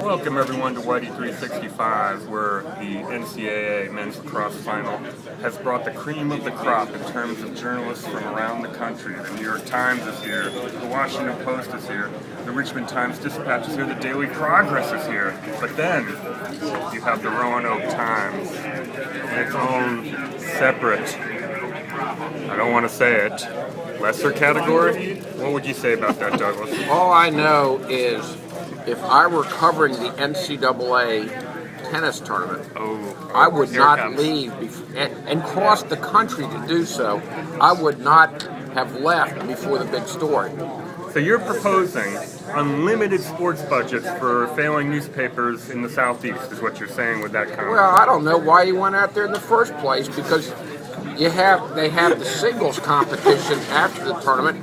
Welcome everyone to Whitey 365, where the NCAA men's lacrosse final has brought the cream of the crop in terms of journalists from around the country. The New York Times is here, the Washington Post is here, the Richmond Times-Dispatch is here, the Daily Progress is here. But then you have the Roanoke Times in its own separate, I don't want to say it, lesser category? What would you say about that, Douglas? All I know is if I were covering the NCAA tennis tournament, I would not leave and cross the country to do so. I would not have left before the big story. So you're proposing unlimited sports budgets for failing newspapers in the Southeast, is what you're saying with that comment? Well, I don't know why you went out there in the first place, because they have the singles competition after the tournament.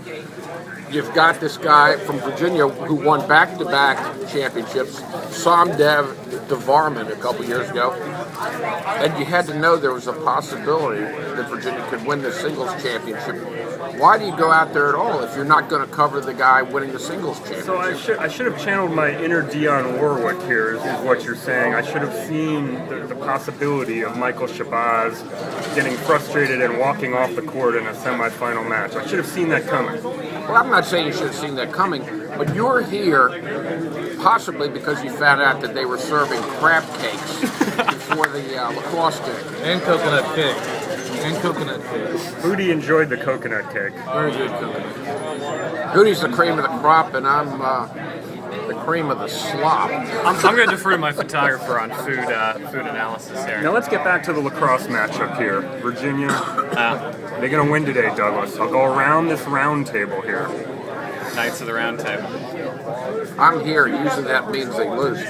You've got this guy from Virginia who won back-to-back championships, Somdev Devarman, a couple years ago, and you had to know there was a possibility that Virginia could win the singles championship. Why do you go out there at all if you're not going to cover the guy winning the singles championship? So I should have channeled my inner Dionne Warwick here, is what you're saying. I should have seen the possibility of Michael Shabazz getting frustrated and walking off the court in a semifinal match. I should have seen that coming. Well, I'm not saying you should have seen that coming, but you're here possibly because you found out that they were serving crab cakes before the lacrosse game. And coconut cake. Doughty enjoyed the coconut cake. Very good coconut. Doughty's the cream of the crop, and I'm the cream of the slop. I'm going to defer to my photographer on food analysis here. Now let's get back to the lacrosse matchup here. Virginia, they're going to win today, Douglas. I'll go around this round table here. Knights of the Round Table. I'm here, usually that means they lose.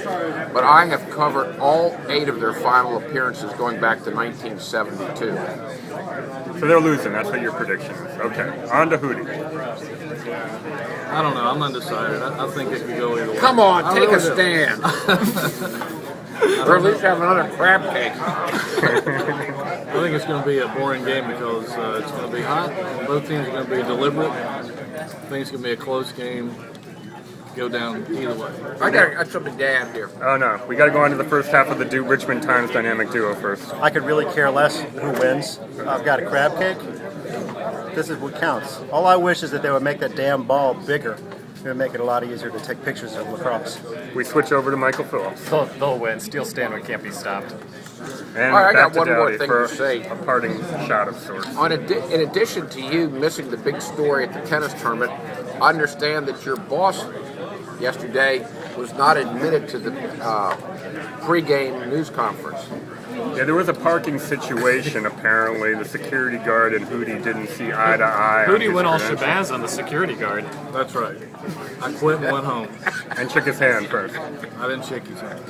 But I have covered all 8 of their final appearances going back to 1972. So they're losing, that's what your prediction is. Okay, on to Doughty. I don't know. I'm undecided. I think it could go either way. Come on, take a stand. Or at least have another crab cake. I think it's going to be a boring game because it's going to be hot. Both teams are going to be deliberate. I think it's going to be a close game. Go down either way. I got something to add here. Oh no, we got to go on to the first half of the Richmond Times dynamic duo first. I could really care less who wins. I've got a crab cake. This is what counts. All I wish is that they would make that damn ball bigger. It would make it a lot easier to take pictures of lacrosse. We switch over to Michael Phillips. They'll win. Steel Stanwood can't be stopped. And All right, I back got to one more Doughty thing for to say. a parting shot of sorts. In addition to you missing the big story at the tennis tournament, I understand that your boss yesterday was not admitted to the pre-game news conference. Yeah, there was a parking situation, apparently. The security guard and Doughty didn't see eye to eye. Doughty went all Shabazz on the security guard. That's right. I quit and went home. And shook his hand first. I didn't shake his hand.